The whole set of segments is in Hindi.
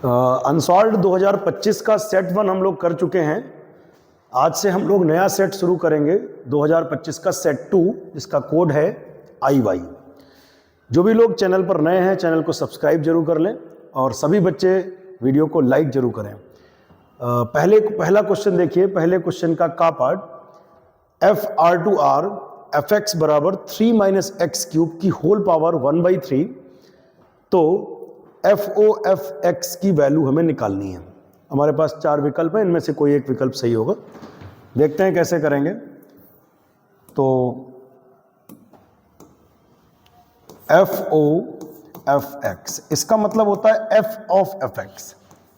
अनसॉल्व्ड 2025 का सेट 1 हम लोग कर चुके हैं। आज से हम लोग नया सेट शुरू करेंगे 2025 का सेट 2, जिसका कोड है IY। जो भी लोग चैनल पर नए हैं चैनल को सब्सक्राइब जरूर कर लें और सभी बच्चे वीडियो को लाइक जरूर करें। पहला क्वेश्चन देखिए। पहले क्वेश्चन का पार्ट, FR2R fx बराबर 3 माइनस एक्स क्यूब की होल पावर 1/3। तो FOFX की वैल्यू हमें निकालनी है। हमारे पास 4 विकल्प हैं, इनमें से कोई एक विकल्प सही होगा। देखते हैं कैसे करेंगे। तो FOFX इसका मतलब होता है f of fx।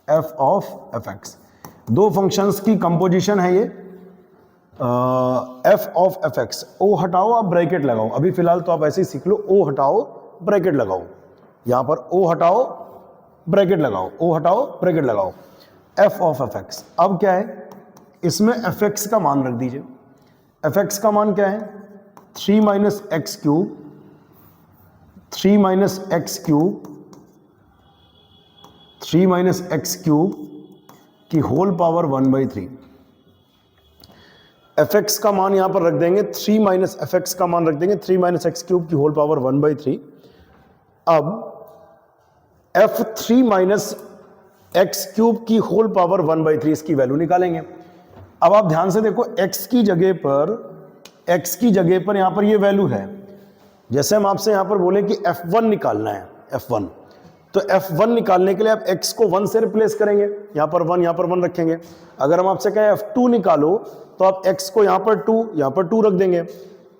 f of fx दो फंक्शंस की कंपोजिशन है ये। f ऑफ fx, o हटाओ आप ब्रैकेट लगाओ। अभी फिलहाल तो आप ऐसे ही सीख लो, o हटाओ ब्रैकेट लगाओ। यहां पर o हटाओ ब्रैकेट लगाओ, o हटाओ ब्रैकेट लगाओ। f of fx। अब क्या है, इसमें fx का मान रख दीजिए। fx का मान क्या है, 3 minus x cube, 3 minus x cube, 3 minus x cube की होल पावर 1/3। fx का मान यहां पर रख देंगे 3 माइनस fx का मान रख देंगे 3 माइनस एक्स क्यूब की होल पावर 1/3। अब f3 माइनस एक्स क्यूब की होल पावर 1/3 इसकी वैल्यू निकालेंगे। अब आप ध्यान से देखो, x की जगह पर यहां पर ये वैल्यू है। जैसे हम आपसे यहां पर बोले कि f1 निकालना है, f1, तो f1 निकालने के लिए आप x को 1 से रिप्लेस करेंगे। यहां पर 1, यहां पर 1 रखेंगे। अगर हम आपसे कहें f2 निकालो तो आप x को यहां पर 2 रख देंगे।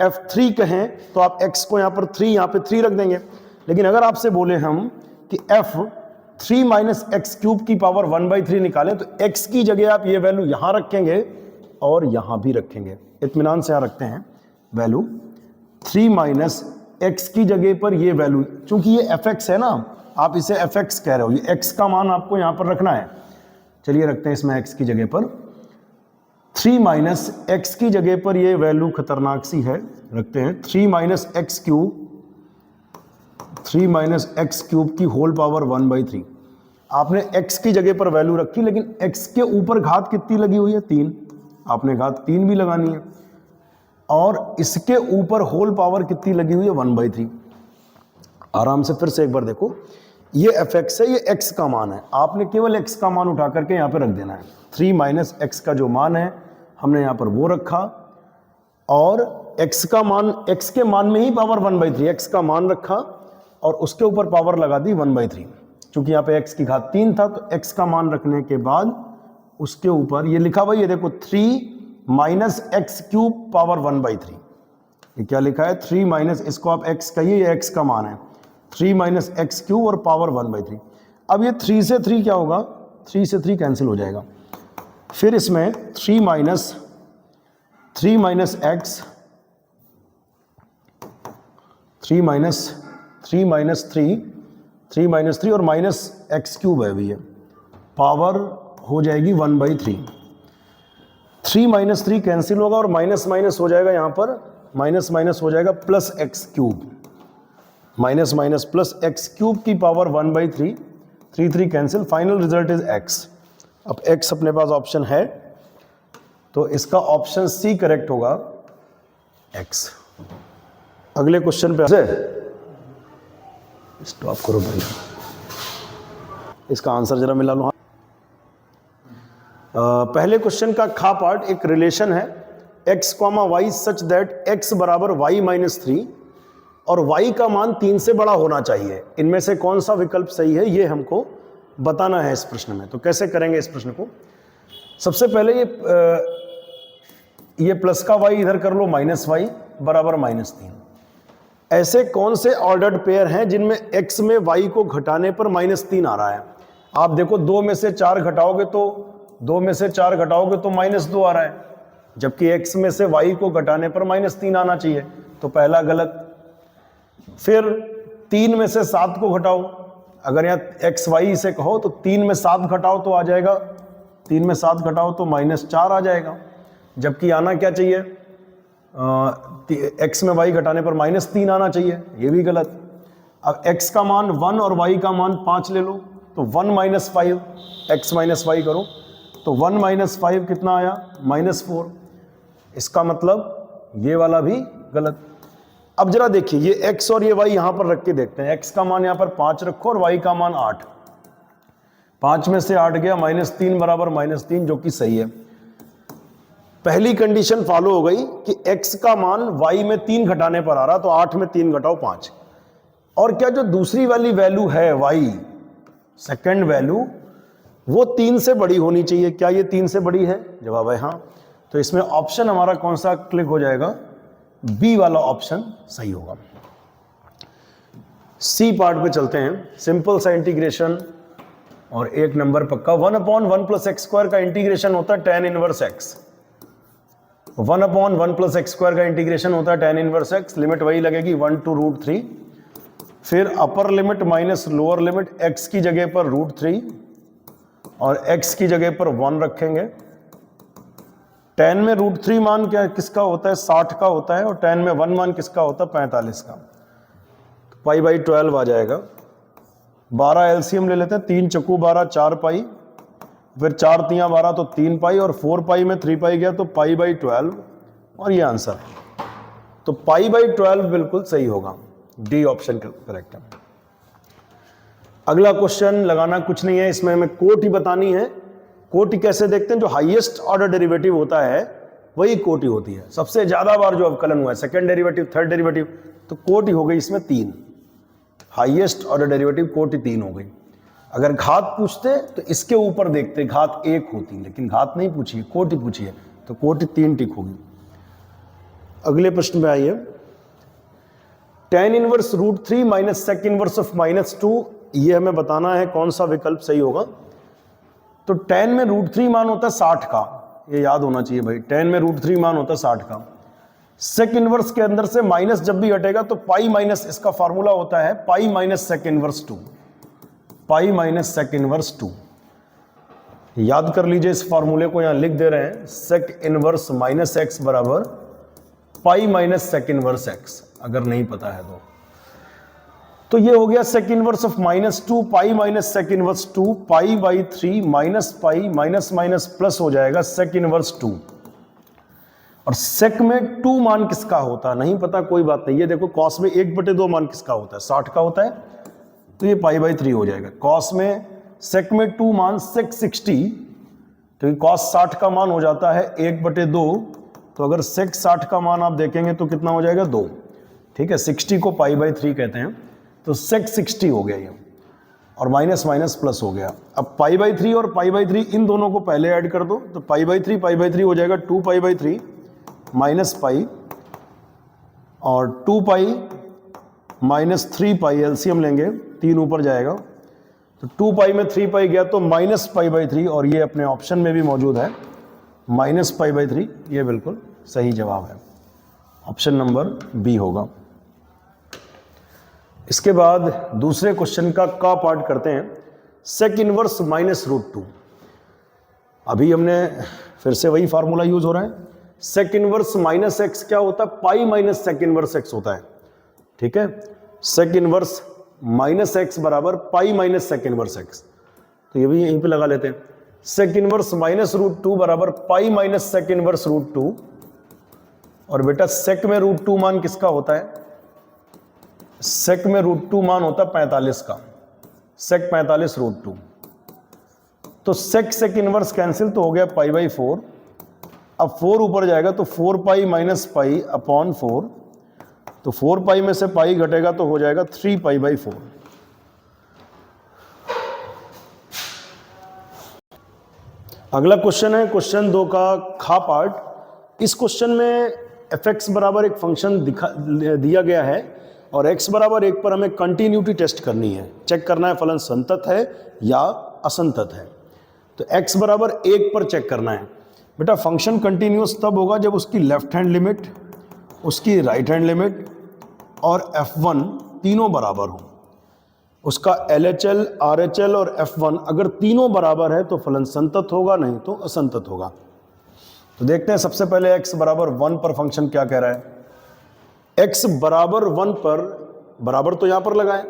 f3 कहें तो आप x को यहां पर 3, यहां पे 3 रख देंगे। लेकिन अगर आपसे बोले हम कि f3 माइनस एक्स क्यूब की पावर 1/3 निकालें, तो x की जगह आप ये वैल्यू यहां रखेंगे और यहां भी रखेंगे। इत्मीनान से यहां रखते हैं वैल्यू 3 माइनस एक्स की जगह पर ये वैल्यू, चूंकि ये fx है ना, आप इसे fx कह रहे हो, ये x का मान आपको यहां पर रखना है। चलिए रखते हैं इसमें x की जगह पर 3 माइनस एक्स की जगह पर ये वैल्यू खतरनाक सी है, रखते हैं 3 minus x cube, 3 minus x cube की होल पावर 1/3। आपने x की जगह पर वैल्यू रखी, लेकिन x के ऊपर घात कितनी लगी हुई है, 3। आपने घात 3 भी लगानी है और इसके ऊपर होल पावर कितनी लगी हुई है, 1/3। आराम से फिर से एक बार देखो, ये fx है, ये x का मान है। आपने केवल x का मान उठा करके यहां पे रख देना है। 3 माइनस x का जो मान है हमने यहां पर वो रखा और x का मान, x के मान में ही पावर 1/3, x का मान रखा और उसके ऊपर पावर लगा दी 1/3। चूंकि यहां पे x की घात 3 था, तो x का मान रखने के बाद उसके ऊपर ये लिखा हुआ, ये देखो 3 माइनस एक्स क्यूब पावर 1/3। ये क्या लिखा है, 3 माइनस, इसको आप x कहिए, ये x का मान है, 3 माइनस एक्स क्यूब और पावर 1/3। अब ये 3 से 3 क्या होगा, 3 से 3 कैंसिल हो जाएगा। फिर इसमें 3 माइनस एक्स, 3 माइनस 3 और माइनस एक्स क्यूब है अभी, ये पावर हो जाएगी 1/3। 3 माइनस 3 कैंसिल होगा और माइनस माइनस हो जाएगा, यहां पर माइनस माइनस हो जाएगा plus x cube, minus minus plus x cube की power 1/3। 3 cancel, final result is x। अब x अपने पास ऑप्शन है, तो इसका ऑप्शन सी करेक्ट होगा, x। अगले क्वेश्चन पे स्टॉप करो भाई, इसका आंसर जरा मिला लो। पहले क्वेश्चन का पार्ट, एक रिलेशन है x, y such that x बराबर y माइनस 3 और y का मान 3 से बड़ा होना चाहिए। इनमें से कौन सा विकल्प सही है, ये हमको बताना है इस प्रश्न में। तो कैसे करेंगे इस प्रश्न को, सबसे पहले ये प्लस का y इधर कर लो, माइनस y बराबर -3। ऐसे कौन से ऑर्डर्ड पेयर हैं जिनमें x में y को घटाने पर -3 आ रहा है। आप देखो, 2 में से 4 घटाओगे तो -2 आ रहा है, जबकि x में से y को घटाने पर -3 आना चाहिए, तो पहला गलत। फिर 3 में से 7 को घटाओ, अगर यहाँ x y से कहो तो 3 में 7 घटाओ तो आ जाएगा, 3 में 7 घटाओ तो -4 आ जाएगा, जबकि आना क्या चाहिए, x में y घटाने पर -3 आना चाहिए, ये भी गलत। अब x का मान 1 और y का मान 5 ले लो, तो 1 माइनस 5 एक्स माइनस वाई करो तो 1 माइनस 5 कितना आया -4। इसका मतलब ये वाला भी गलत। अब जरा देखिए ये x और ये y यहां पर रख के देखते हैं। x का मान यहां पर 5 रखो और y का मान 8। 5 में से 8 गया -3 बराबर -3 जो कि सही है। पहली कंडीशन फॉलो हो गई कि x का मान y में 3 घटाने पर आ रहा, तो 8 में 3 घटाओ 5। और क्या जो दूसरी वाली वैल्यू है y सेकंड वैल्यू वो 3 से बड़ी होनी चाहिए। क्या ये 3 से बड़ी है? जवाब है हाँ। तो इसमें ऑप्शन हमारा कौन सा क्लिक हो जाएगा? बी वाला ऑप्शन सही होगा। सी पार्ट पे चलते हैं। सिंपल सा इंटीग्रेशन और एक नंबर पक्का। 1/1 + x² का इंटीग्रेशन होता है tan इनवर्स x। 1/1 + x² का इंटीग्रेशन होता है tan इनवर्स x। लिमिट वही लगेगी 1 to √3। फिर upper limit minus lower limit, x की जगह पर √3 और x की जगह पर 1 रखेंगे। tan में √3 मान क्या किसका होता है? 60 का होता है। और tan में 1 मान किसका होता है? 45 का। तो π/12 आ जाएगा। 12 एलसीएम ले लेते हैं। 3 चक्कू 12 4 पाई, फिर 4 तियां 12 तो 3 पाई, और 4 पाई में 3 पाई गया तो π/12 और ये आंसर। तो π/12 बिल्कुल सही होगा। डी ऑप्शन करेक्ट है। अगला क्वेश्चन लगाना कुछ नहीं है, इसमें हमें कोटि बतानी है। कोटि कैसे देखते हैं? जो हाईएस्ट ऑर्डर डेरिवेटिव होता है वही कोटि होती है। सबसे ज्यादा बार जो अवकलन हुआ है, सेकंड डेरिवेटिव, थर्ड डेरिवेटिव, तो कोटि हो गई इसमें 3। हाईएस्ट ऑर्डर डेरिवेटिव कोटि 3 हो गई। अगर घात पूछते तो इसके ऊपर देखते, घात 1 होती, लेकिन घात नहीं पूछी, कोटि पूछी है, तो कोटि 3 टिक होगी। अगले प्रश्न में आइए। tan inverse √3 minus sec inverse of -2, ये हमें बताना है कौन सा विकल्प सही होगा। तो tan में √3 मान होता है 60 का, ये याद होना चाहिए भाई। tan में √3 मान होता है 60 का। सेक इनवर्स के अंदर से माइनस जब भी हटेगा तो पाई माइनस, इसका फार्मूला होता है pi minus sec inverse 2। Pi minus sec inverse 2 याद कर लीजिए। इस फार्मूले को यहां लिख दे रहे हैं। सेक इनवर्स -x बराबर pi minus sec inverse x, अगर नहीं पता है तो ये हो गया sec inverse of -2 pi minus sec inverse 2 π/3 minus pi minus minus plus हो जाएगा सेक इनवर्स 2। और सेक में 2 मान किसका होता है नहीं पता, कोई बात नहीं। ये देखो कॉस में 1/2 मान किसका होता है? 60 का होता है, तो ये π/3 हो जाएगा। कॉस में सेक में 2 मान सेक 60, तो कॉस 60 का मान हो जाता है 1/2। तो अगर सेक 60 का मान आप देखेंगे तो कितना हो जाएगा? 2। ठीक है, 60 को π/3 कहते हैं, तो सेक 60 हो गया ये, और माइनस माइनस प्लस हो गया। अब π/3 और π/3 इन दोनों को पहले ऐड कर दो, तो π/3 हो जाएगा 2π/3 माइनस पाई, और 2π माइनस 3π, एलसीएम लेंगे, 3 ऊपर जाएगा, तो 2π में 3π गया तो माइनस π/3, और ये अपने ऑप्शन में भी मौजूद है माइनस π/3। ये बिल्कुल सही जवाब है, ऑप्शन नंबर बी होगा। इसके बाद दूसरे क्वेश्चन का पार्ट करते हैं। Sec inverse -√2। अभी हमने फिर से वही फार्मूला यूज हो रहा है। सेक इनवर्स -x क्या होता है? Pi minus sec inverse x होता है। ठीक है, सेक इनवर्स -x बराबर pi minus sec inverse x, तो ये भी यहीं पे लगा लेते हैं। सेक इनवर्स -√2 बराबर पाई माइनस सेक इनवर्स √2। और बेटा सेक में √2 मान किसका होता है? सेक में √2 मान होता है 45 का। सेक 45 √2, तो सेक इनवर्स कैंसिल, तो हो गया π/4। अब 4 ऊपर जाएगा तो 4π माइनस पाई अपॉन 4, तो 4π में से पाई घटेगा तो हो जाएगा 3π/4। अगला क्वेश्चन है क्वेश्चन 2 का पार्ट। इस क्वेश्चन में f(x) बराबर एक फंक्शन दिया गया है और x बराबर 1 पर हमें कंटिन्यूटी टेस्ट करनी है, चेक करना है फलन संतत है या असंतत है। तो x बराबर 1 पर चेक करना है। बेटा फंक्शन कंटिन्यूअस तब होगा जब उसकी लेफ्ट हैंड लिमिट, उसकी राइट हैंड लिमिट और f1 तीनों बराबर हो। उसका LHL, RHL और f1 अगर तीनों बराबर है तो फलन संतत होगा, नहीं तो असंतत होगा। तो देखते हैं सबसे पहले x बराबर 1 पर फंक्शन क्या कह रहा है। x बराबर 1 पर, बराबर तो यहां पर लगाएं,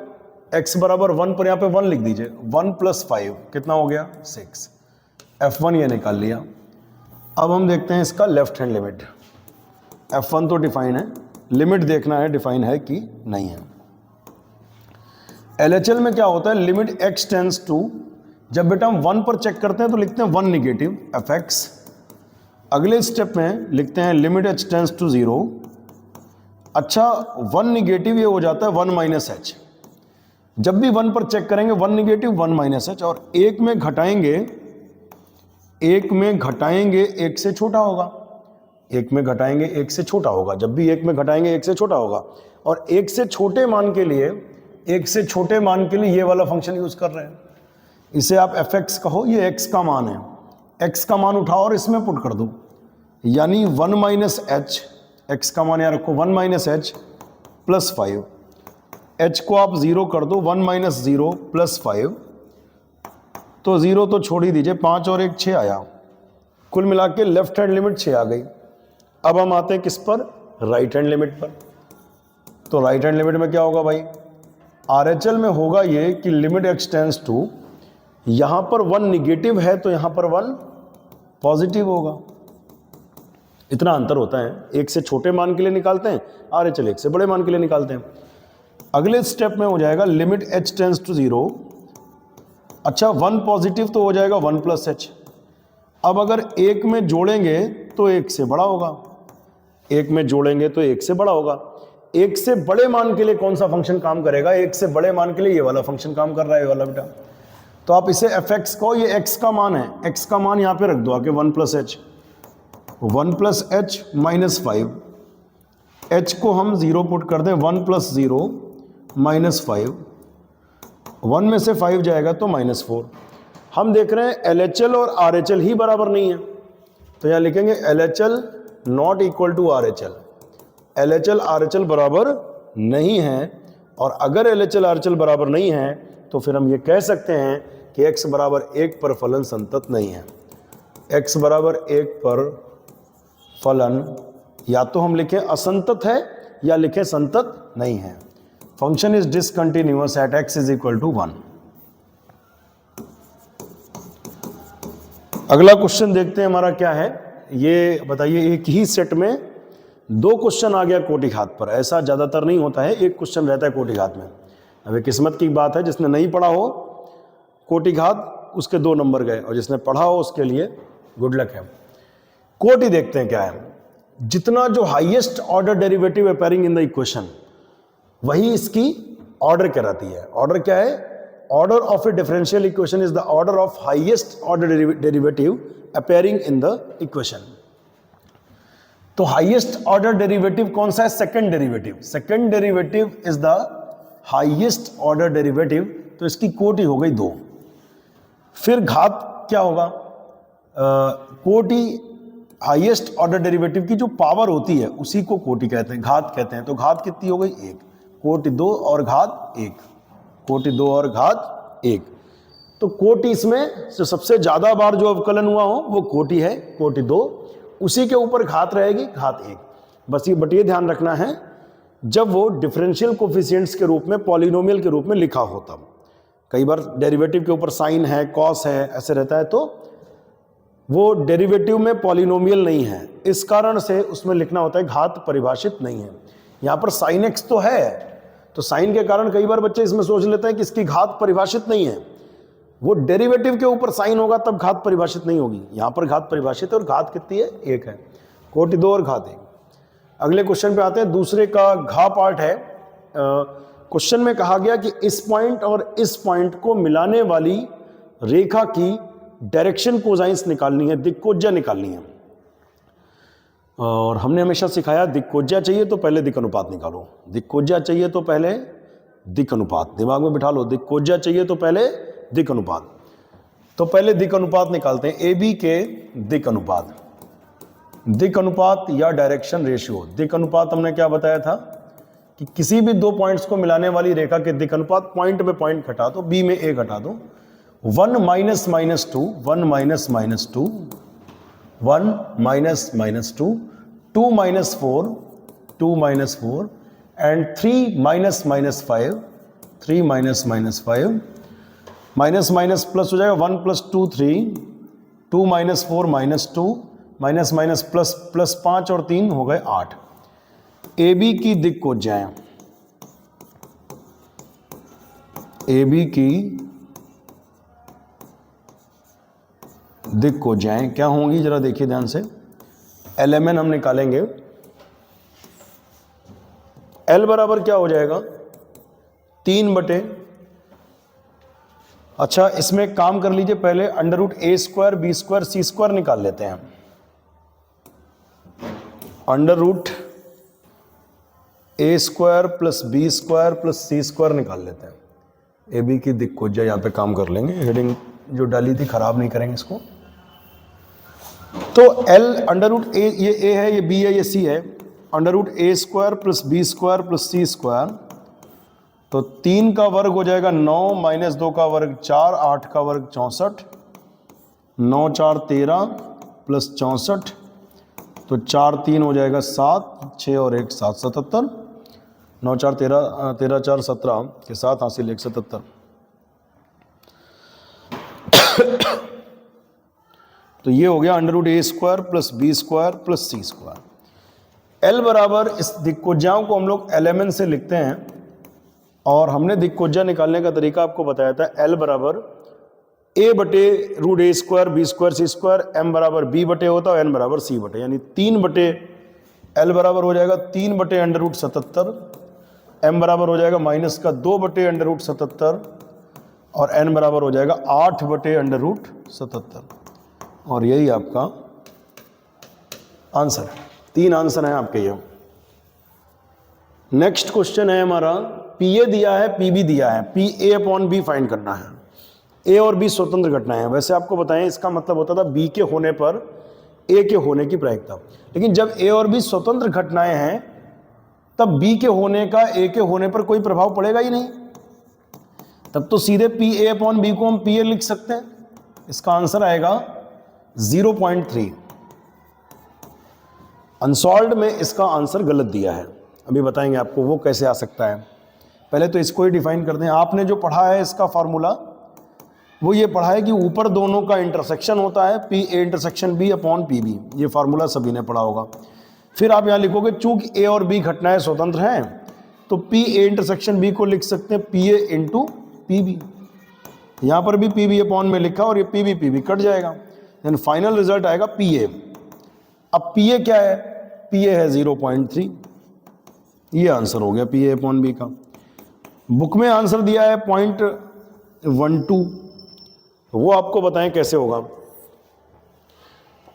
x बराबर 1 पर यहाँ पे 1 लिख दीजिए, 1 + 5 कितना हो गया 6, f1 ये निकाल लिया। अब हम देखते हैं इसका लेफ्ट हैंड लिमिट। f1 तो डिफाइन है, लिमिट देखना है डिफाइन है कि नहीं है। LHL में क्या होता है, लिमिट x टेंस टू, जब बेटा हम 1 पर चेक करते हैं तो लिखते हैं 1 निगेटिव fx। अगले स्टेप में लिखते हैं लिमिट h टेंस टू 0। अच्छा 1 निगेटिव ये हो जाता है 1 माइनस h। जब भी 1 पर चेक करेंगे 1 निगेटिव 1 माइनस h, और एक में घटाएंगे 1 से छोटा होगा, 1 में घटाएंगे 1 से छोटा होगा। जब भी 1 में घटाएंगे 1 से छोटा होगा, और 1 से छोटे मान के लिए ये वाला फंक्शन यूज कर रहे हैं। इसे आप fx कहो, ये x का मान है, x का मान उठाओ और इसमें पुट कर दो, यानी 1 माइनस h, x का मान यहाँ रखो 1 माइनस h प्लस 5, h को आप 0 कर दो, 1 माइनस 0 प्लस 5, तो 0 तो छोड़ ही दीजिए, 5 और 1 6 आया, कुल मिला के लेफ्ट हैंड लिमिट 6 आ गई। अब हम आते हैं किस पर, राइट हैंड लिमिट पर। तो राइट हैंड लिमिट में क्या होगा भाई, RHL में होगा ये कि लिमिट x टेंस टू, यहां पर 1 निगेटिव है तो यहां पर 1 पॉजिटिव होगा। इतना अंतर होता है, 1 से छोटे मान के लिए निकालते हैं, RHL 1 से बड़े मान के लिए निकालते हैं। अगले स्टेप में हो जाएगा लिमिट h टेंस टू 0। अच्छा 1 पॉजिटिव तो हो जाएगा 1 + h। अब अगर 1 में जोड़ेंगे तो 1 से बड़ा होगा, 1 में जोड़ेंगे तो 1 से बड़ा होगा। 1 से बड़े मान के लिए कौन सा फंक्शन काम करेगा, 1 से बड़े मान के लिए ये वाला फंक्शन काम कर रहा है, ये वाला बेटा। तो आप इसे fx को, ये x का मान है, x का मान यहां पे रख दो आके 1 + h, 1 + h माइनस 5, h को हम 0 पुट कर दें, 1 + 0 माइनस 5, 1 में से 5 जाएगा तो -4। हम देख रहे हैं LHL और RHL ही बराबर नहीं है, तो यहां लिखेंगे LHL not equal to RHL। LHL RHL बराबर नहीं है, और अगर LHL RHL बराबर नहीं है तो फिर हम ये कह सकते हैं कि x बराबर 1 पर फलन संतत नहीं है। x बराबर 1 पर फलन या तो हम लिखें असंतत है या लिखें संतत नहीं है। Function is discontinuous at x is equal to 1। अगला क्वेश्चन देखते हैं हमारा क्या है, ये बताइए। एक ही सेट में 2 क्वेश्चन आ गया कोटि घात पर, ऐसा ज़्यादातर नहीं होता है, एक क्वेश्चन रहता है कोटि घात में। अभी किस्मत की बात है, जिसने नहीं पढ़ा हो कोटि घात उसके 2 नंबर गए, और जिसने पढ़ा हो उसके लिए गुड लक है। कोटि देखते हैं क्या है, जितना जो highest order derivative appearing in the equation वही इसकी ऑर्डर कहलाती है। ऑर्डर क्या है, order of A differential equation is the order of highest order derivative appearing in the equation. तो हाईएस्ट ऑर्डर डेरिवेटिव कौन सा है, second derivative. Second derivative is the highest order derivative, तो इसकी कोटि हो गई 2। फिर घात क्या होगा, कोटि हाईएस्ट ऑर्डर डेरिवेटिव की जो पावर होती है उसी को कोटि कहते हैं, घात कहते हैं। तो घात कितनी हो गई 1, कोटि 2 और घात 1, कोटि 2 और घात 1। तो कोटि इसमें जो सबसे ज्यादा बार जो अवकलन हुआ हो वो कोटि है, कोटि 2, उसी के ऊपर घात रहेगी, घात 1। बस ये ध्यान रखना है जब वो डिफरेंशियल कोफिशिएंट्स के रूप में, पॉलिनोमियल के रूप में लिखा हो तब। कई बार डेरिवेटिव के ऊपर साइन है, कॉस है, ऐसे रहता है, तो वो डेरिवेटिव में पॉलिनोमियल नहीं है, इस कारण से उसमें लिखना होता है घात परिभाषित नहीं है। यहाँ पर साइन एक्स तो है, तो साइन के कारण कई बार बच्चे इसमें सोच लेते हैं कि इसकी घात परिभाषित नहीं है। वो डेरिवेटिव के ऊपर साइन होगा तब घात परिभाषित नहीं होगी, यहाँ पर घात परिभाषित है, और घात कितनी है 1 है, कोटि 2 और घात 1। अगले क्वेश्चन पे आते हैं, दूसरे का घा पार्ट है। क्वेश्चन में कहा गया कि इस पॉइंट और इस पॉइंट को मिलाने वाली रेखा की डायरेक्शन कोसाइंस निकालनी है, दिक्कोज्या निकालनी है। और हमने हमेशा सिखाया दिक्कोज्या चाहिए तो पहले दिक् अनुपात निकालो, दिक्कोज्या चाहिए तो पहले दिक् अनुपात, दिमाग में बिठा लो, दिक्कोज्या चाहिए तो पहले दिक् अनुपात। तो पहले दिक् अनुपात निकालते हैं, AB के दिक् अनुपात, दिक् अनुपात या डायरेक्शन रेशियो। दिक् अनुपात हमने क्या बताया था कि किसी भी 2 पॉइंट्स को मिलाने वाली रेखा के दिक् अनुपात, पॉइंट में पॉइंट घटा दो, B में A घटा दो, 1 minus minus 2, 1 minus minus 2, 1 minus minus 2, 2 minus 4, 2 minus 4, and 3 minus minus 5, 3 minus minus 5, minus minus plus हो जाएगा 1 plus 2 3, 2 minus 4 minus 2, minus minus plus plus 5 और 3 हो गए 8। ए बी की दिक् कोज्जाएं, ए बी की दिक् कोज्जाएं क्या होंगी जरा देखिए ध्यान से। LMN हम निकालेंगे, L बराबर क्या हो जाएगा 3 बटे, अच्छा इसमें एक काम कर लीजिए, पहले under root A square B square C square निकाल लेते हैं। Under root A square plus B square plus C square निकाल लेते हैं। ए बी की दिक् कोज्जा यहाँ पे काम कर लेंगे, हेडिंग जो डाली थी खराब नहीं करेंगे इसको। तो L अंडर रूट ए, ये A है, ये B है, ये C है, under root A square plus B square plus C square, तो 3 का वर्ग हो जाएगा 9 माइनस 2 का वर्ग 4, 8 का वर्ग 64, 9 4 13 प्लस 64, तो 4 3 हो जाएगा 7, 6 और 1 7 77, 9 4 13 13 4 17 के साथ हासिल 177। तो ये हो गया under root A square plus B square plus C square. L बराबर, इस दिक्कोज्जाओं को हम लोग LMN से लिखते हैं और हमने दिक्कोज्जा निकालने का तरीका आपको बताया था। एल बराबर ए बटे root A square B square C square, M बराबर बी बटे होता है, एन बराबर सी बटे, यानी 3 बटे, एल बराबर हो जाएगा 3 बटे अंडर रूट 77, एम बराबर हो जाएगा माइनस का 2 बटे अंडर रूट 77 और एन बराबर हो जाएगा 8 बटे अंडर रूट 77। और यही आपका आंसर है। 3 आंसर हैं आपके ये। नेक्स्ट क्वेश्चन है हमारा, पी ए दिया है, पी बी दिया है, P A upon B find करना है। ए और बी स्वतंत्र घटनाएं हैं। वैसे आपको बताएं इसका मतलब होता था बी के होने पर ए के होने की प्रायिकता, लेकिन जब ए और बी स्वतंत्र घटनाएं हैं तब बी के होने का ए के होने पर कोई प्रभाव पड़ेगा ही नहीं, तब तो सीधे पी ए अपॉन बी को हम पी ए लिख सकते हैं। इसका आंसर आएगा 0.3। अनसॉल्व्ड में इसका आंसर गलत दिया है, अभी बताएंगे आपको वो कैसे आ सकता है। पहले तो इसको ही डिफाइन करते हैं। आपने जो पढ़ा है इसका फॉर्मूला वो ये पढ़ा है कि ऊपर दोनों का इंटरसेक्शन होता है P A intersection B upon P B, ये फार्मूला सभी ने पढ़ा होगा। फिर आप यहाँ लिखोगे चूंकि ए और बी घटनाएं स्वतंत्र हैं तो पी ए इंटरसेक्शन बी को लिख सकते हैं P A into P B. यहाँ पर भी पी बी अपॉन में लिखा और ये पी बी कट जाएगा, यानी फाइनल रिजल्ट आएगा पी ए। अब पी ए क्या है, पी ए है 0.3, ये आंसर हो गया पी ए अपॉन बी का। बुक में आंसर दिया है 0.12, वो आपको बताएं कैसे होगा।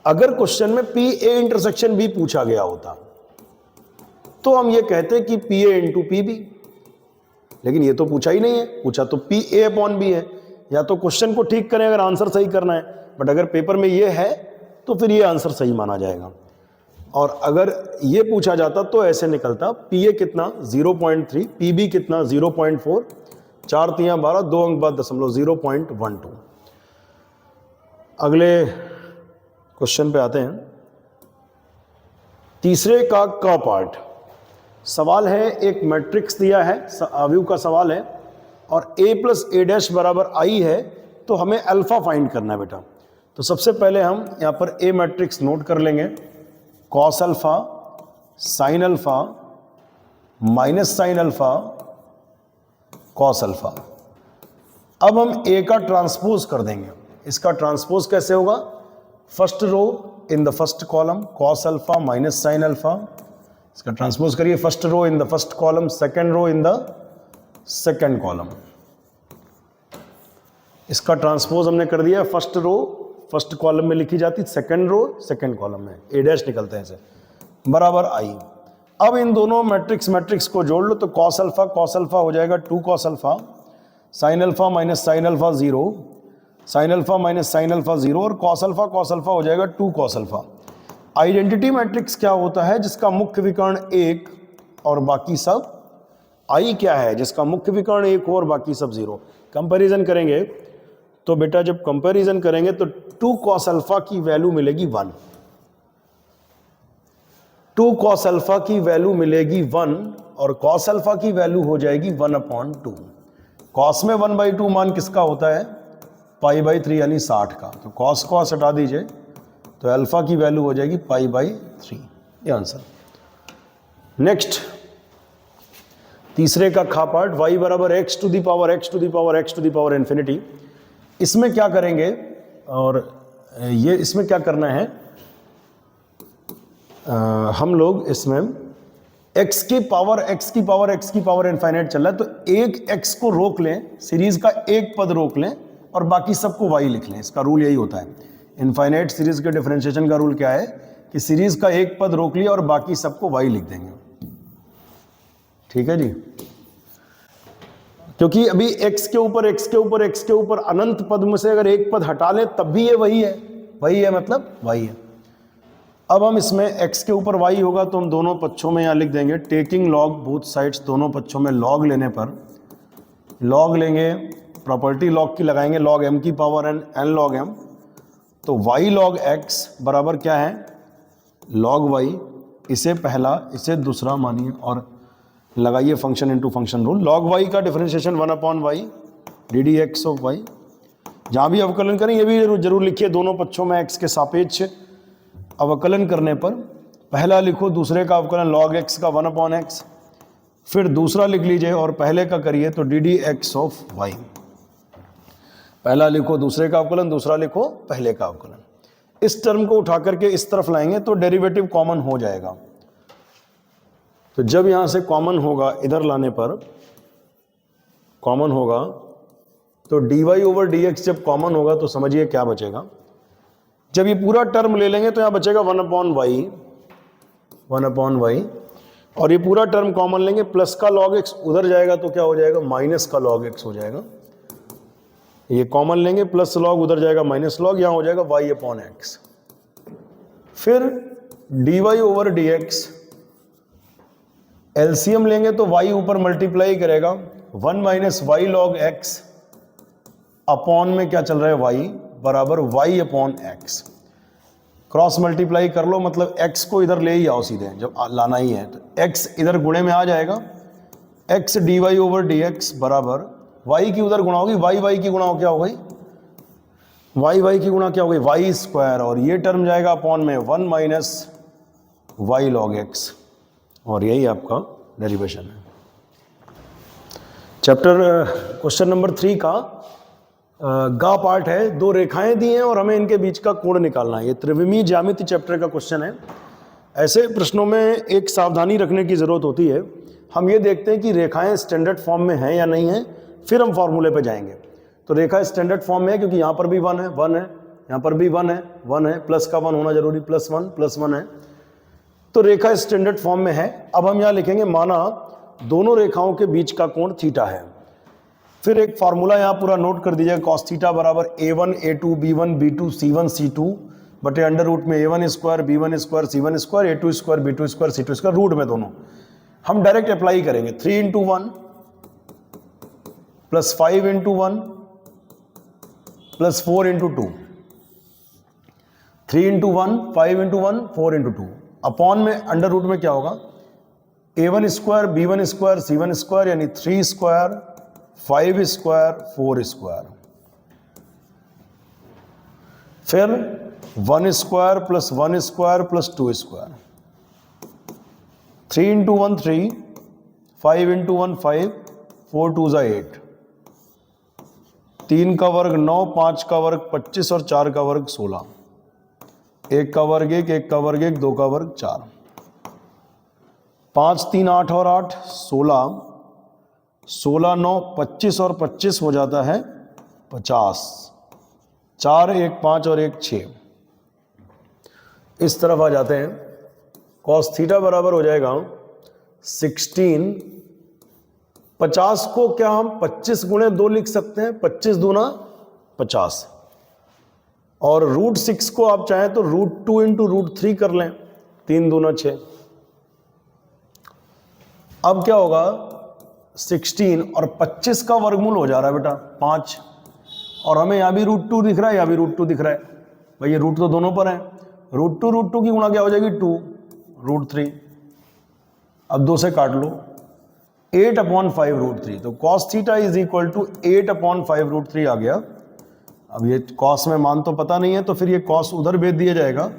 अगर क्वेश्चन में पी ए इंटरसेक्शन बी पूछा गया होता तो हम ये कहते कि P A into P B, लेकिन ये तो पूछा ही नहीं है, पूछा तो पी ए अपॉन बी है। या तो क्वेश्चन को ठीक करें अगर आंसर सही करना है, बट अगर पेपर में ये है तो फिर ये आंसर सही माना जाएगा। और अगर ये पूछा जाता तो ऐसे निकलता पी ए कितना 0.3, पी बी कितना 0.4, 4 3 12, 2 अंक बाद दशमलव 0.12। अगले क्वेश्चन पे आते हैं। तीसरे का पार्ट सवाल है, एक मैट्रिक्स दिया है, अवयव का सवाल है और a प्लस ए डैश बराबर आई है, तो हमें अल्फा फाइंड करना है बेटा। तो सबसे पहले हम यहाँ पर ए मैट्रिक्स नोट कर लेंगे, cos alpha, sine alpha, minus sine alpha, cos alpha. अब हम ए का ट्रांसपोज कर देंगे। इसका ट्रांसपोज कैसे होगा, first row in the first column cos alpha minus sine alpha. इसका ट्रांसपोज करिए, first row in the first column, second row in the second column. इसका ट्रांसपोज हमने कर दिया, फर्स्ट रो फर्स्ट कॉलम में लिखी जाती, सेकेंड रो सेकेंड कॉलम में, ए डैश निकलते हैं इसे, बराबर आई। अब इन दोनों मैट्रिक्स को जोड़ लो, तो कॉस अल्फा हो जाएगा 2 cos alpha, sine alpha minus sine alpha 0, sine alpha minus sine alpha 0, और कॉस अल्फा हो जाएगा 2 कॉस अल्फा। आइडेंटिटी मैट्रिक्स क्या होता है, जिसका मुख्य विकर्ण 1 और बाकी सब, आई क्या है जिसका मुख्य विकर्ण 1 हो और बाकी सब 0। कंपैरिजन करेंगे तो बेटा जब कंपैरिजन करेंगे तो 2 कॉस अल्फा की वैल्यू मिलेगी 1, 2 कॉस अल्फा की वैल्यू मिलेगी 1 और कॉस अल्फा की वैल्यू हो जाएगी 1/2। कॉस में 1/2 मान किसका होता है, π/3 यानी 60 का। तो कॉस कॉस हटा दीजिए तो अल्फा की वैल्यू हो जाएगी π/3, ये आंसर। नेक्स्ट तीसरे का खा पार्ट, y बराबर x to the power x to the power x to the power infinity. इसमें क्या करेंगे, और ये इसमें क्या करना है, हम लोग इसमें x की पावर इनफाइनाइट चल रहा है, तो एक x को रोक लें, सीरीज का एक पद रोक लें और बाकी सबको y लिख लें। इसका रूल यही होता है। इनफाइनाइट सीरीज के डिफरेंशिएशन का रूल क्या है कि सीरीज का एक पद रोक लिया और बाकी सबको y लिख देंगे। ठीक है जी, क्योंकि अभी x के ऊपर अनंत पद में से अगर एक पद हटा लें तब भी ये वही है, मतलब y है। अब हम इसमें x के ऊपर y होगा तो हम दोनों पक्षों में यहाँ लिख देंगे टेकिंग लॉग बोथ साइड्स, दोनों पक्षों में लॉग लेने पर, लॉग लेंगे, प्रॉपर्टी लॉग की लगाएंगे, लॉग m की पावर n log m, तो y log x बराबर क्या है, log y, इसे पहला इसे दूसरा मानिए और लगाइए function into function rule. log y का differentiation 1/y ddx of y। जहाँ भी अवकलन करें ये भी जरूर लिखिए दोनों पक्षों में x के सापेक्ष अवकलन करने पर पहला लिखो, दूसरे का अवकलन log x का 1/x, फिर दूसरा लिख लीजिए और पहले का करिए तो ddx ऑफ y। पहला लिखो दूसरे का अवकलन, दूसरा लिखो पहले का अवकलन। इस टर्म को उठा करके इस तरफ लाएंगे तो डेरिवेटिव कॉमन हो जाएगा। तो जब यहां से कॉमन होगा, इधर लाने पर कॉमन होगा तो dy ओवर dx जब कॉमन होगा तो समझिए क्या बचेगा। जब ये पूरा टर्म ले लेंगे तो यहां बचेगा 1/y, और ये पूरा टर्म कॉमन लेंगे, प्लस का log x उधर जाएगा तो क्या हो जाएगा, माइनस का log x हो जाएगा। ये कॉमन लेंगे, प्लस log उधर जाएगा माइनस log, यहां हो जाएगा y/x। फिर dy ओवर dx एलसीएम लेंगे तो y ऊपर मल्टीप्लाई करेगा, 1 - y log x अपॉन में क्या चल रहा है y बराबर y/x। क्रॉस मल्टीप्लाई कर लो, मतलब x को इधर ले ही आओ सीधे, जब लाना ही है तो x इधर गुणे में आ जाएगा, x dy ओवर dx बराबर y की उधर गुणा होगी, y की गुणा क्या हो गई, y की गुणा क्या हो गई, y स्क्वायर, और ये टर्म जाएगा अपॉन में 1 - y log x, और यही आपका डेरिवेशन है। चैप्टर क्वेश्चन नंबर 3 का गा पार्ट है। दो रेखाएं दी हैं और हमें इनके बीच का कोण निकालना है। ये त्रिविमीय ज्यामिति चैप्टर का क्वेश्चन है। ऐसे प्रश्नों में एक सावधानी रखने की जरूरत होती है। हम ये देखते हैं कि रेखाएं स्टैंडर्ड फॉर्म में हैं या नहीं है, फिर हम फॉर्मूले पे जाएंगे। तो रेखा स्टैंडर्ड फॉर्म में है क्योंकि यहाँ पर भी 1 है, यहाँ पर भी 1 है, प्लस का 1 होना जरूरी, +1 है, तो रेखा स्टैंडर्ड फॉर्म में है। अब हम यहाँ लिखेंगे माना दोनों रेखाओं के बीच का कोण थीटा है। फिर एक फार्मूला यहाँ पूरा नोट कर दीजिएगा, cos थीटा बराबर a1 a2 b1 b2 c1 c2 बटे अंडर रूट में a1 square b1 square c1 square a2 square b2 square c2 square, root में दोनों हम डायरेक्ट अप्लाई करेंगे। 3 × 1 प्लस 5 × 1 प्लस 4 × 2, 3 × 1 5 × 1 4 × 2 अपॉन में अंडर रूट में क्या होगा, a1 square b1 square c1 square यानी 3 स्क्वायर 5 स्क्वायर 4 स्क्वायर, फिर 1 square plus 1 square plus 2 square, 3 × 1 3, 5 × 1 5, 4 2 8, 3 का वर्ग 9, 5 का वर्ग 25 और 4 का वर्ग 16, 1 का वर्ग 1, 1 का वर्ग 1, 2 का वर्ग 4, 5 3 8 और 8 16, 16 9 25 और 25 हो जाता है 50, 4 1 5 और 1 6। इस तरफ आ जाते हैं, cos थीटा बराबर हो जाएगा 16, 50 को क्या हम 25 × 2 लिख सकते हैं, 25 दूना 50, और √6 को आप चाहें तो √2 × √3 कर लें, 3 दूना 6। अब क्या होगा, 16 और 25 का वर्गमूल हो जा रहा है बेटा 5, और हमें यहाँ भी √2 दिख रहा है, यहाँ भी √2 दिख रहा है, भाई ये रूट तो दोनों पर है, √2 की गुणा क्या हो जाएगी 2 √3। अब 2 से काट लो, 8/5√3, तो cos theta is equal to 8/5√3 आ गया। अब ये cos में मान तो पता नहीं है, तो फिर ये cos उधर भेज दिया जाएगा,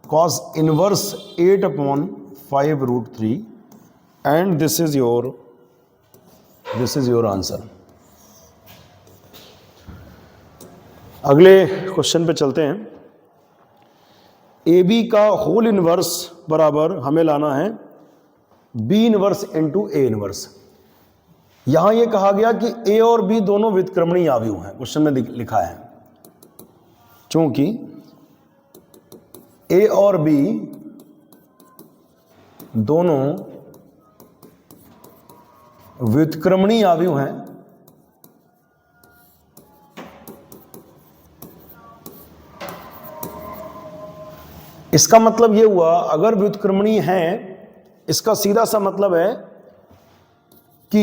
cos inverse 8/5√3 and this is your answer. अगले क्वेश्चन पे चलते हैं। ए बी का होल इनवर्स बराबर हमें लाना है B inverse into A inverse. यहां यह कहा गया कि ए और बी दोनों व्युत्क्रमणीय आव्यूह हैं, क्वेश्चन में लिखा है। चूंकि ए और बी दोनों व्युत्क्रमणीय आव्यूह हैं, इसका मतलब यह हुआ अगर व्युत्क्रमणीय हैं, इसका सीधा सा मतलब है कि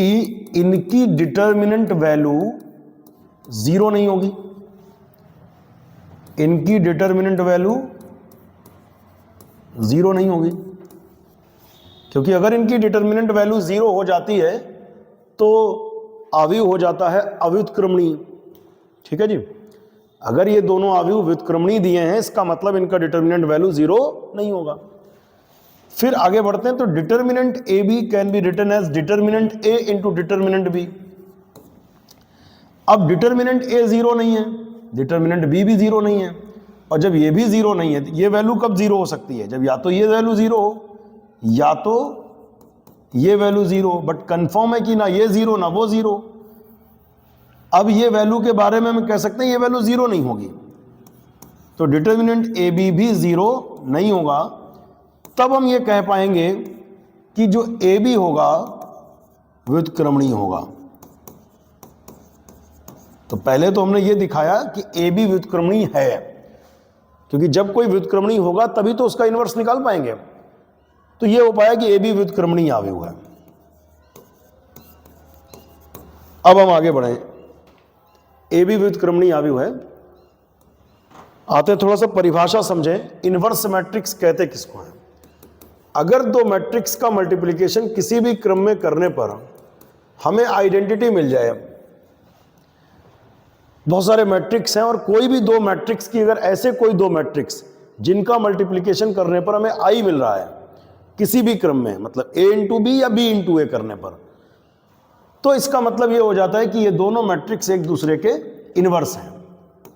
इनकी डिटर्मिनेंट वैल्यू 0 नहीं होगी। इनकी डिटर्मिनेंट वैल्यू 0 नहीं होगी, क्योंकि अगर इनकी डिटर्मिनेंट वैल्यू 0 हो जाती है तो आव्यूह हो जाता है अव्युत्क्रमणीय। ठीक है जी, अगर ये दोनों आव्यूह व्युत्क्रमणीय दिए हैं, इसका मतलब इनका डिटर्मिनेंट वैल्यू 0 नहीं होगा। फिर आगे बढ़ते हैं, तो determinant A B can be written as determinant A into determinant B. अब डिटर्मिनेंट ए 0 नहीं है, डिटर्मिनेंट बी भी 0 नहीं है, और जब ये भी 0 नहीं है, ये वैल्यू कब 0 हो सकती है? जब या तो ये वैल्यू 0 हो या तो ये वैल्यू 0, बट कंफर्म है कि ना ये 0 ना वो 0। अब ये वैल्यू के बारे में हम कह सकते हैं ये वैल्यू 0 नहीं होगी, तो डिटर्मिनेंट ए बी भी 0 नहीं होगा। तब हम ये कह पाएंगे कि जो ए बी होगा व्युत्क्रमणीय होगा। तो पहले तो हमने ये दिखाया कि ए बी व्युत्क्रमणीय है, क्योंकि जब कोई व्युत्क्रमणीय होगा तभी तो उसका इनवर्स निकाल पाएंगे। तो ये हो पाया कि ए बी व्युत्क्रमणीय आव्यूह है। अब हम आगे बढ़े, ए बी व्युत्क्रमणीय आव्यूह है। आते थोड़ा सा परिभाषा समझें, इनवर्स मैट्रिक्स कहते किसको है? अगर दो मैट्रिक्स का मल्टीप्लिकेशन किसी भी क्रम में करने पर हमें आइडेंटिटी मिल जाए, बहुत सारे मैट्रिक्स हैं और कोई भी दो मैट्रिक्स की, अगर ऐसे कोई दो मैट्रिक्स जिनका मल्टीप्लिकेशन करने पर हमें आई मिल रहा है किसी भी क्रम में, मतलब ए इंटू बी या बी इंटू ए करने पर, तो इसका मतलब यह हो जाता है कि ये दोनों मैट्रिक्स एक दूसरे के इनवर्स हैं।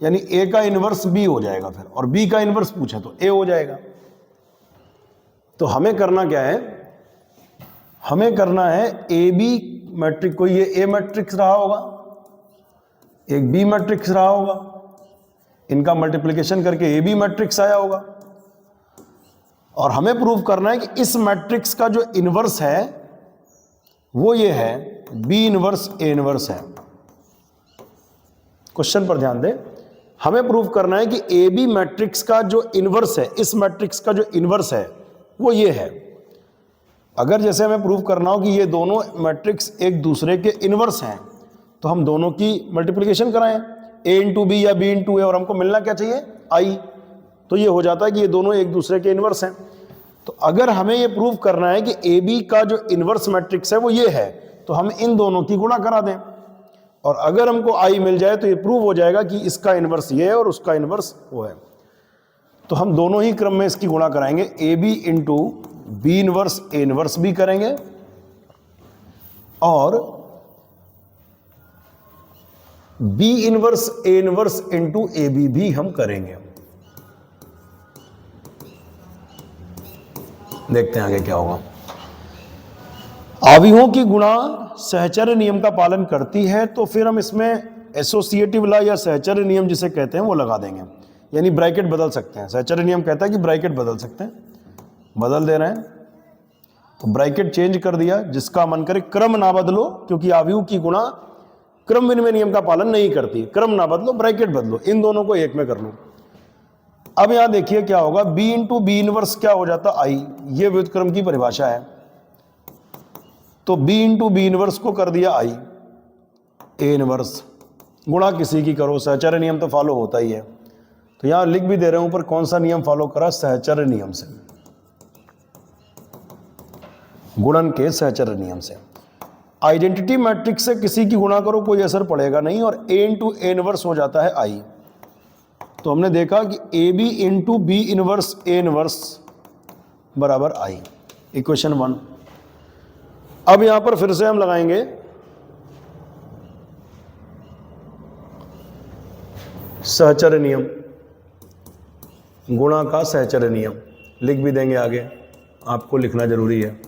यानी ए का इनवर्स बी हो जाएगा फिर, और बी का इनवर्स पूछे तो ए हो जाएगा। तो हमें करना क्या है? हमें करना है ए बी मैट्रिक्स, कोई ये ए मैट्रिक्स रहा होगा, एक बी मैट्रिक्स रहा होगा, इनका मल्टीप्लिकेशन करके ए बी मैट्रिक्स आया होगा, और हमें प्रूव करना है कि इस मैट्रिक्स का जो इनवर्स है वो ये है, बी इनवर्स ए इनवर्स है। क्वेश्चन पर ध्यान दें, हमें प्रूव करना है कि ए बी मैट्रिक्स का जो इनवर्स है, इस मैट्रिक्स का जो इनवर्स है वो ये है। अगर जैसे हमें प्रूव करना हो कि ये दोनों मैट्रिक्स एक दूसरे के इनवर्स हैं, तो हम दोनों की मल्टीप्लिकेशन कराएं, ए इंटू बी या बी इंटू ए, और हमको मिलना क्या चाहिए? आई। तो ये हो जाता है कि ये दोनों एक दूसरे के इनवर्स हैं। तो अगर हमें ये प्रूव करना है कि ए बी का जो इनवर्स मैट्रिक्स है वो ये है, तो हम इन दोनों की गुणा करा दें, और अगर हमको आई मिल जाए तो ये प्रूव हो जाएगा कि इसका इनवर्स ये है और उसका इनवर्स वो है। तो हम दोनों ही क्रम में इसकी गुणा कराएंगे, A B into B inverse A inverse भी करेंगे, और B inverse A inverse into A B भी हम करेंगे। देखते हैं आगे क्या होगा। आव्यूहों की गुणा सहचर्य नियम का पालन करती है, तो फिर हम इसमें एसोसिएटिव लॉ या सहचर्य नियम जिसे कहते हैं वो लगा देंगे, यानी ब्रैकेट बदल सकते हैं। सहचर्य नियम कहता है कि ब्रैकेट बदल सकते हैं, बदल दे रहे हैं, तो ब्रैकेट चेंज कर दिया, जिसका मन करे। क्रम ना बदलो, क्योंकि आव्यूह की गुणा क्रम विनिमय नियम का पालन नहीं करती। क्रम ना बदलो, ब्रैकेट बदलो, इन दोनों को एक में कर लो। अब यहां देखिए क्या होगा, बी इंटू बी इनवर्स क्या हो जाता? आई। ये व्युत्क्रम की परिभाषा है, तो बी इंटू बी इनवर्स को कर दिया आई, ए इनवर्स। गुणा किसी की करो, सहचर्य नियम तो फॉलो होता ही है। तो यहां लिख भी दे रहे हूं ऊपर कौन सा नियम फॉलो करा, सहचर्य नियम से, गुणन के सहचर्य नियम से। आइडेंटिटी मैट्रिक्स से किसी की गुणा करो कोई असर पड़ेगा नहीं, और A इंटू ए इनवर्स हो जाता है I। तो हमने देखा कि A B into B inverse A inverse बराबर I, इक्वेशन 1। अब यहां पर फिर से हम लगाएंगे सहचर्य नियम, गुणा का सहचर्य नियम, लिख भी देंगे आगे, आपको लिखना जरूरी है।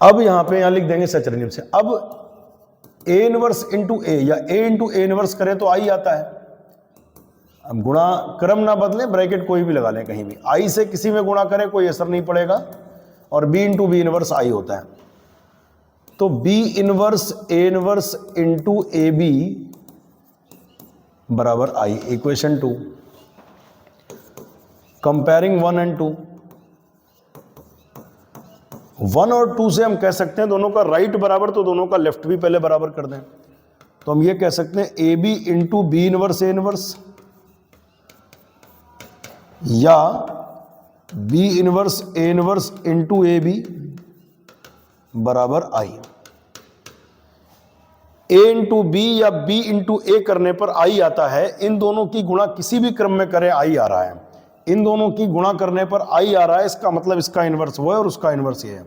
अब यहां पे लिख देंगे सहचर्य नियम से। अब ए इनवर्स इंटू ए या ए इंटू ए इनवर्स करें तो I आता है। अब गुणा क्रम ना बदलें, ब्रैकेट कोई भी लगा लें कहीं भी, I से किसी में गुणा करें कोई असर नहीं पड़ेगा, और B into B inverse I होता है। तो B inverse A inverse into A B बराबर I, इक्वेशन 2। कंपेयरिंग 1 एंड 2, 1 और 2 से हम कह सकते हैं दोनों का राइट बराबर, तो दोनों का लेफ्ट भी पहले बराबर कर दें। तो हम ये कह सकते हैं A B into B inverse A inverse, या B inverse A inverse into A B बराबर I। ए इंटू बी या बी इंटू ए करने पर I आता है। इन दोनों की गुणा किसी भी क्रम में करें I आ रहा है, इन दोनों की गुणा करने पर I आ रहा है, इसका मतलब इसका इनवर्स वो है और उसका इनवर्स ये है।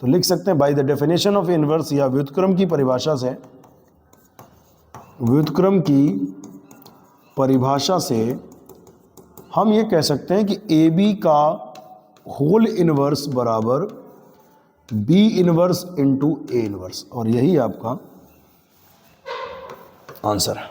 तो लिख सकते हैं by the definition of inverse, या व्युत्क्रम की परिभाषा से, व्युत्क्रम की परिभाषा से हम ये कह सकते हैं कि ए बी का होल इनवर्स बराबर B inverse into A inverse, और यही आपका आंसर है।